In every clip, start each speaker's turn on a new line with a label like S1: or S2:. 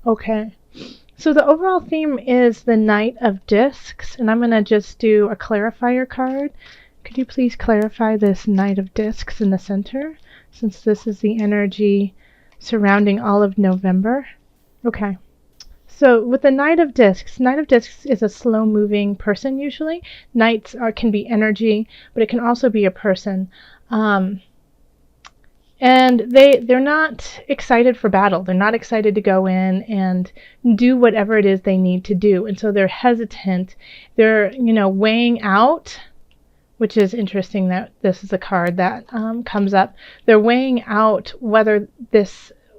S1: Okay. So the overall theme is the Knight of Discs, and I'm going to just do a clarifier card. Could you please clarify this Knight of Discs in the center, since this is the energy surrounding all of November? Okay. So with the Knight of Discs is a slow-moving person usually. Knights can be energy, but it can also be a person. Um, and they're not excited for battle. They're not excited to go in and do whatever it is they need to do, and so they're hesitant. They're weighing out, which is interesting that this is a card that comes up. They're weighing out whether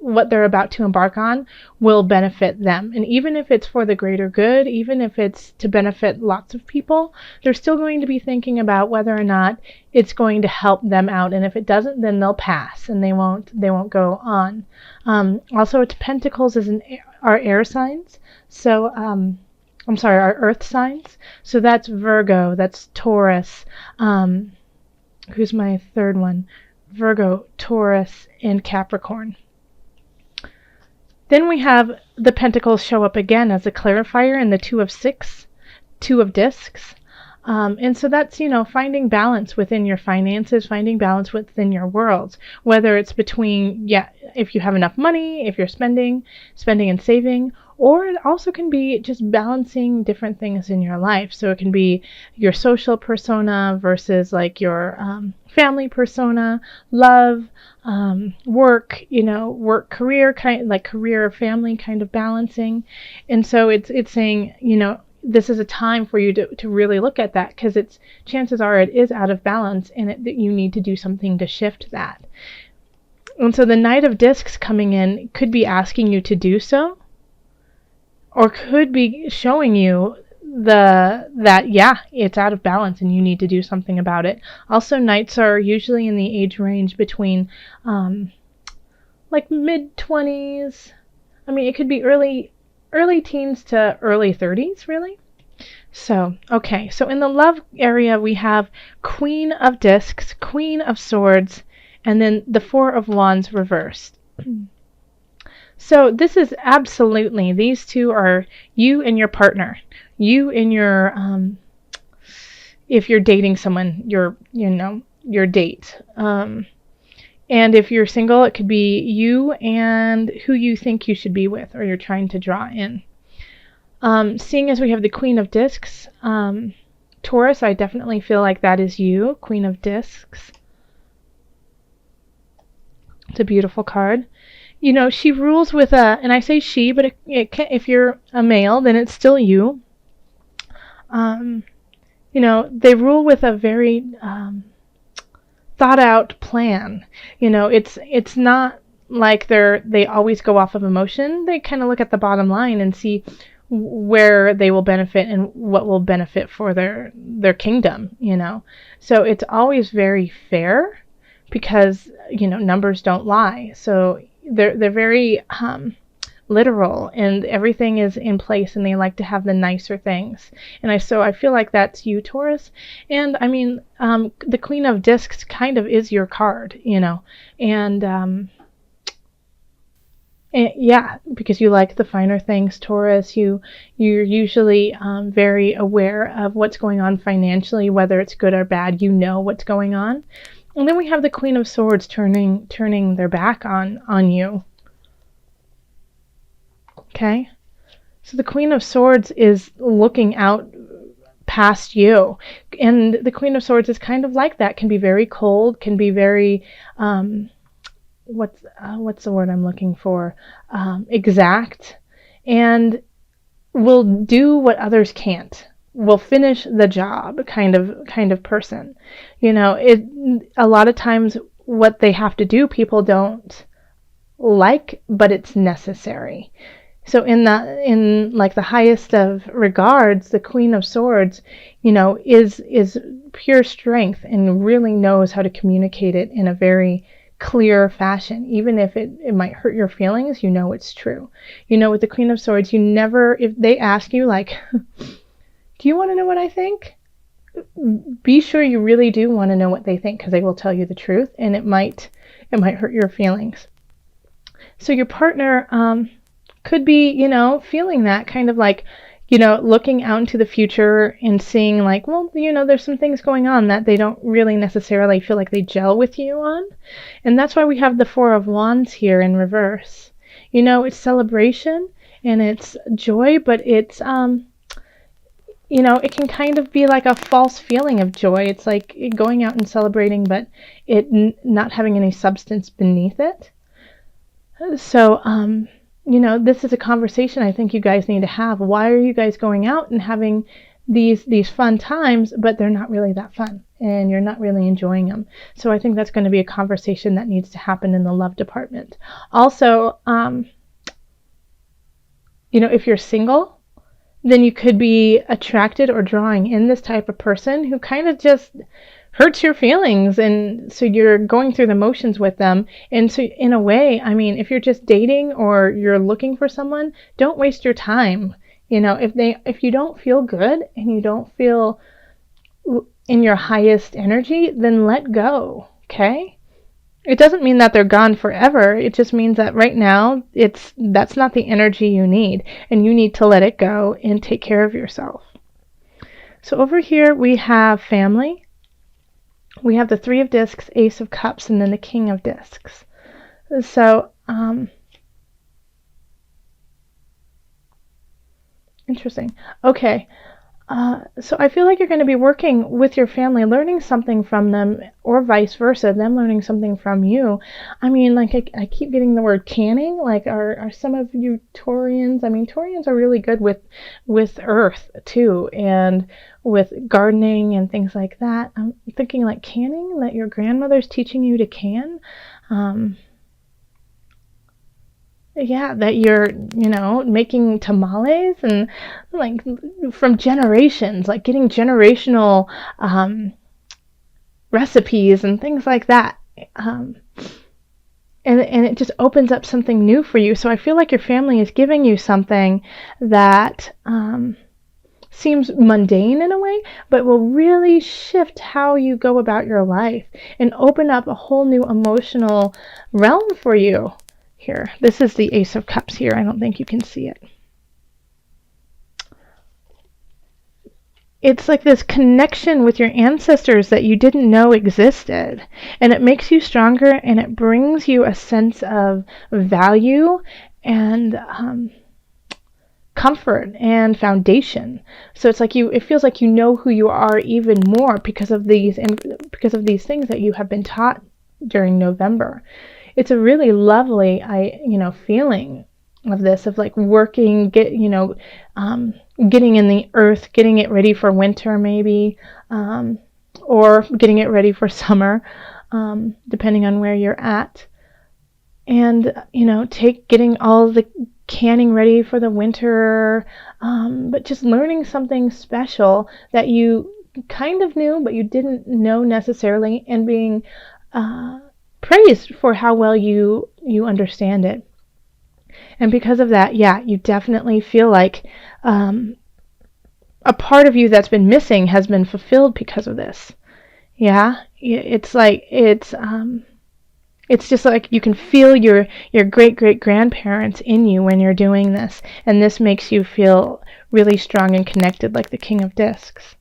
S1: what they're about to embark on will benefit them. And even if it's for the greater good, even if it's to benefit lots of people, they're still going to be thinking about whether or not it's going to help them out. And if it doesn't, then they'll pass and they won't go on. Also, it's Pentacles are air signs. So I'm sorry, our earth signs. So that's Virgo, that's Taurus. Who's my third one? Virgo, Taurus, and Capricorn. Then we have the Pentacles show up again as a clarifier in the Two of Discs. And so that's, finding balance within your finances, finding balance within your worlds, whether it's between, if you have enough money, if you're spending and saving, or it also can be just balancing different things in your life. So it can be your social persona versus like your family persona, love, work, work, career, career, family kind of balancing. And so it's saying, this is a time for you to really look at that, because chances are it is out of balance, and that you need to do something to shift that. And so the Knight of Discs coming in could be asking you to do so, or could be showing you that it's out of balance and you need to do something about it. Also, Knights are usually in the age range between like mid-20s. I mean, it could be early teens to early 30s, really. So, okay, so in the love area, we have Queen of Discs, Queen of Swords, and then the Four of Wands reversed. So this is absolutely, these two are you and your partner. You and your, if you're dating someone, your date. And if you're single, it could be you and who you think you should be with, or you're trying to draw in. Seeing as we have the Queen of Discs, Taurus, I definitely feel like that is you, Queen of Discs. It's a beautiful card. She rules with and I say she, but if you're a male, then it's still you. They rule with a very thought out plan. It's not like they always go off of emotion. They kind of look at the bottom line and see where they will benefit and what will benefit for their kingdom. So it's always very fair, because numbers don't lie. So they're very literal, and everything is in place, and they like to have the nicer things. And I feel like that's you, Taurus. And I mean, the Queen of Discs kind of is your card, and yeah, because you like the finer things, Taurus. You're usually very aware of what's going on financially, whether it's good or bad. What's going on. And then we have the Queen of Swords turning their back on you. Okay? So the Queen of Swords is looking out past you. And the Queen of Swords is kind of like that. Can be very cold, can be very what's the word I'm looking for? Exact, and will do what others can't. Will finish the job kind of person. A lot of times what they have to do, people don't like, but it's necessary. So in like the highest of regards, the Queen of Swords, is pure strength and really knows how to communicate it in a very clear fashion. Even if it might hurt your feelings, it's true. With the Queen of Swords, if they ask you like, do you want to know what I think? Be sure you really do want to know what they think, because they will tell you the truth, and it might hurt your feelings. So your partner, could be, feeling that kind of like, looking out into the future and seeing like, well, there's some things going on that they don't really necessarily feel like they gel with you on. And that's why we have the Four of Wands here in reverse. It's celebration and it's joy, but it's, it can kind of be like a false feeling of joy. It's like going out and celebrating, but it not having any substance beneath it. So, this is a conversation I think you guys need to have. Why are you guys going out and having these fun times, but they're not really that fun and you're not really enjoying them? So I think that's going to be a conversation that needs to happen in the love department. Also, if you're single, then you could be attracted or drawing in this type of person who kind of just hurts your feelings, and so you're going through the motions with them. And so in a way, I mean, if you're just dating or you're looking for someone, don't waste your time. If you don't feel good and you don't feel in your highest energy, then let go. Okay? It doesn't mean that they're gone forever. It just means that right now that's not the energy you need, and you need to let it go and take care of yourself. So over here we have family. We have the Three of Discs, Ace of Cups, and then the King of Discs. So, interesting. Okay. So I feel like you're going to be working with your family, learning something from them, or vice versa, them learning something from you. I mean, like I keep getting the word canning. Like, are some of you Taurians? I mean, Taurians are really good with earth too, and with gardening and things like that. I'm thinking like canning, that your grandmother's teaching you to can. Yeah, that you're, making tamales and like from generations, like getting generational recipes and things like that. And it just opens up something new for you. So I feel like your family is giving you something that seems mundane in a way, but will really shift how you go about your life and open up a whole new emotional realm for you. Here, this is the Ace of Cups here. I don't think you can see it. It's like this connection with your ancestors that you didn't know existed. And it makes you stronger, and it brings you a sense of value and comfort and foundation. So it's like it feels like you know who you are even more because of these things that you have been taught during November. It's a really lovely, feeling of this, of like working, getting in the earth, getting it ready for winter maybe, or getting it ready for summer, depending on where you're at. And, getting all the canning ready for the winter, but just learning something special that you kind of knew, but you didn't know necessarily, and being praised for how well you understand it. And because of that, yeah, you definitely feel like a part of you that's been missing has been fulfilled because of this. Yeah, it's like it's just like you can feel your great grandparents in you when you're doing this, and this makes you feel really strong and connected, like the King of Discs.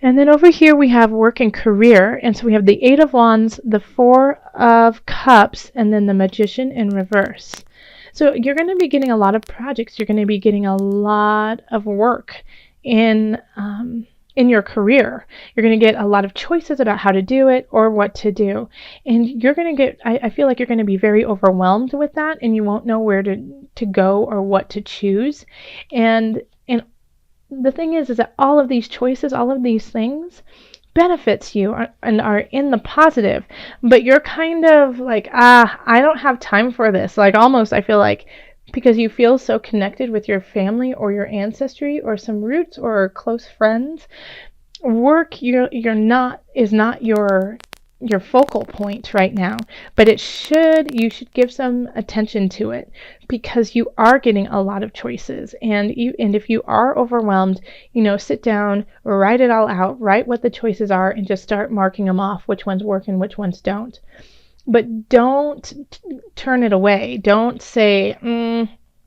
S1: And then over here we have work and career. And so we have the Eight of Wands, the Four of Cups, and then the Magician in reverse. So you're going to be getting a lot of projects. You're going to be getting a lot of work in your career. You're going to get a lot of choices about how to do it or what to do. And you're going to get, I feel like you're going to be very overwhelmed with that, and you won't know where to go or what to choose. And the thing is that all of these choices, all of these things benefits you and are in the positive, but you're kind of like, I don't have time for this. Like, almost, I feel like, because you feel so connected with your family or your ancestry or some roots or close friends, work is not your focal point right now, but you should give some attention to it, because you are getting a lot of choices, and if you are overwhelmed, sit down, write it all out, write what the choices are, and just start marking them off, which ones work and which ones don't. But don't turn it away. Don't say,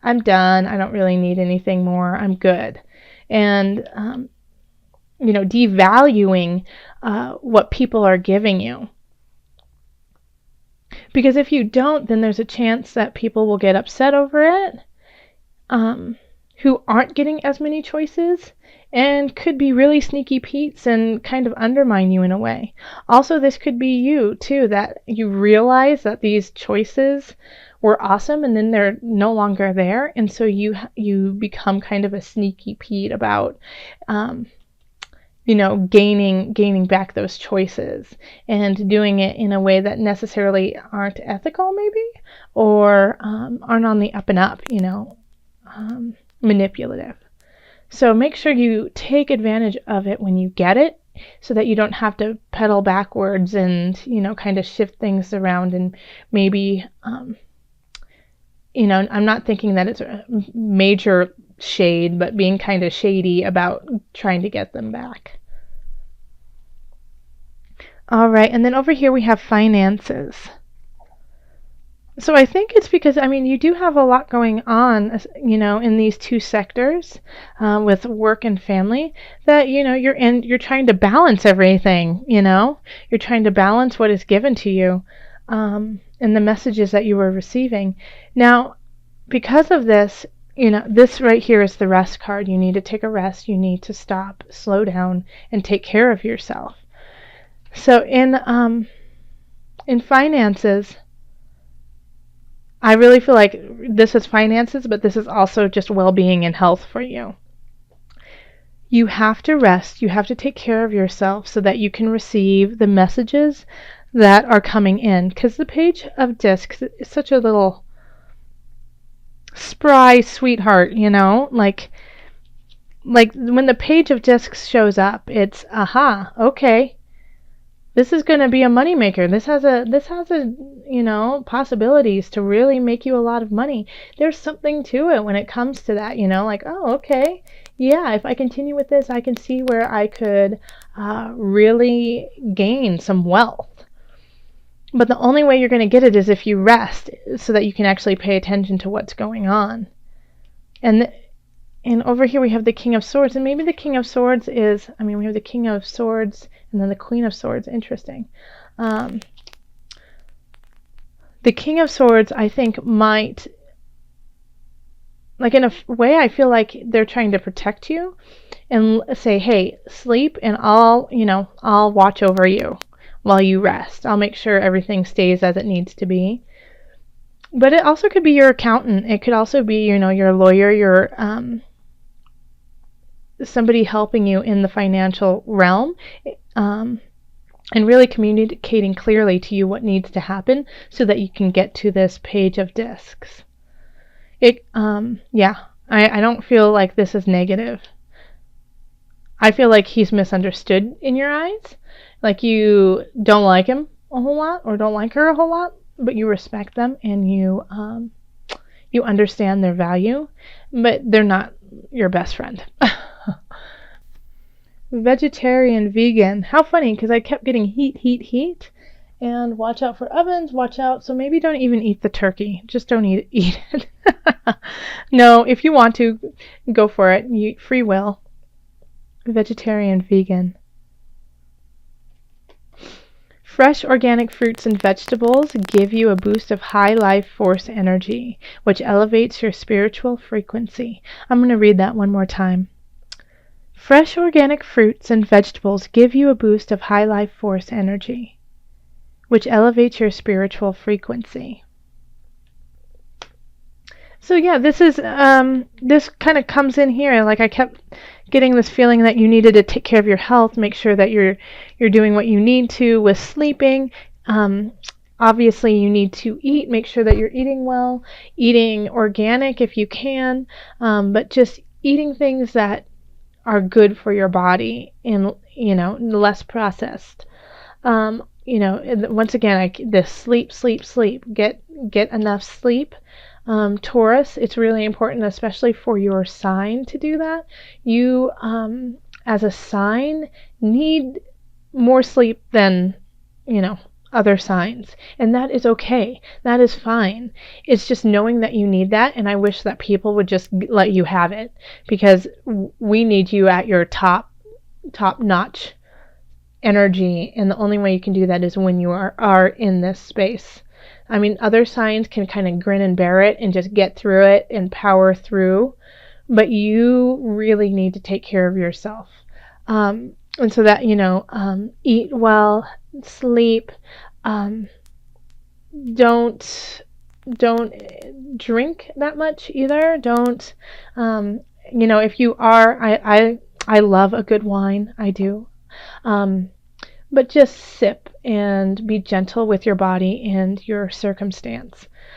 S1: I'm done. I don't really need anything more. I'm good. And, devaluing what people are giving you. Because if you don't, then there's a chance that people will get upset over it, who aren't getting as many choices, and could be really sneaky Pete's and kind of undermine you in a way. Also, this could be you too, that you realize that these choices were awesome and then they're no longer there, and so you become kind of a sneaky Pete about gaining back those choices and doing it in a way that necessarily aren't ethical, maybe, or aren't on the up and up, manipulative. So make sure you take advantage of it when you get it, so that you don't have to pedal backwards and, kind of shift things around and maybe, I'm not thinking that it's a major shade, but being kind of shady about trying to get them back. All right, and then over here we have finances. So I think it's because, you do have a lot going on, in these two sectors, with work and family, that, you're trying to balance everything, you're trying to balance what is given to you, and the messages that you are receiving. Now, because of this, this right here is the rest card. You need to take a rest. You need to stop, slow down, and take care of yourself. So in finances, I really feel like this is finances, but this is also just well-being and health for you. You have to rest. You have to take care of yourself so that you can receive the messages that are coming in. Because the Page of Discs is such a little spry sweetheart, like when the Page of Discs shows up, it's okay. This is going to be a moneymaker. This has a possibilities to really make you a lot of money. There's something to it when it comes to that, like, oh, okay, yeah, if I continue with this, I can see where I could really gain some wealth. But the only way you're going to get it is if you rest, so that you can actually pay attention to what's going on. And over here we have the King of Swords, and maybe the King of Swords is, we have the King of Swords and then the Queen of Swords. Interesting. The King of Swords, I think, might, like, in a way, I feel like they're trying to protect you and say, hey, sleep, and I'll watch over you while you rest. I'll make sure everything stays as it needs to be. But it also could be your accountant. It could also be, your lawyer, your somebody helping you in the financial realm, and really communicating clearly to you what needs to happen so that you can get to this Page of Discs. I don't feel like this is negative. I feel like he's misunderstood in your eyes. Like you don't like him a whole lot or don't like her a whole lot, but you respect them and you understand their value, but they're not your best friend. Vegetarian, vegan. How funny, because I kept getting heat. And watch out for ovens, watch out. So maybe don't even eat the turkey. Just don't eat it. No, if you want to, go for it. Free will. Vegetarian, vegan. Fresh organic fruits and vegetables give you a boost of high life force energy, which elevates your spiritual frequency. I'm going to read that one more time. Fresh organic fruits and vegetables give you a boost of high life force energy, which elevates your spiritual frequency. So yeah, this is this kind of comes in here. Like I kept getting this feeling that you needed to take care of your health, make sure that you're doing what you need to with sleeping. Obviously, you need to eat. Make sure that you're eating well, eating organic if you can, but just eating things that are good for your body and less processed. Once again, this sleep. Get enough sleep. Taurus, it's really important, especially for your sign, to do that. You, as a sign, need more sleep than, other signs, and that is okay. That is fine. It's just knowing that you need that, and I wish that people would just let you have it, because we need you at your top notch energy, and the only way you can do that is when you are in this space. I mean, other signs can kind of grin and bear it and just get through it and power through, but you really need to take care of yourself. And so that, eat well, sleep, um, don't drink that much either. Don't, if you are, I love a good wine. I do. Um, but just sip and be gentle with your body and your circumstance.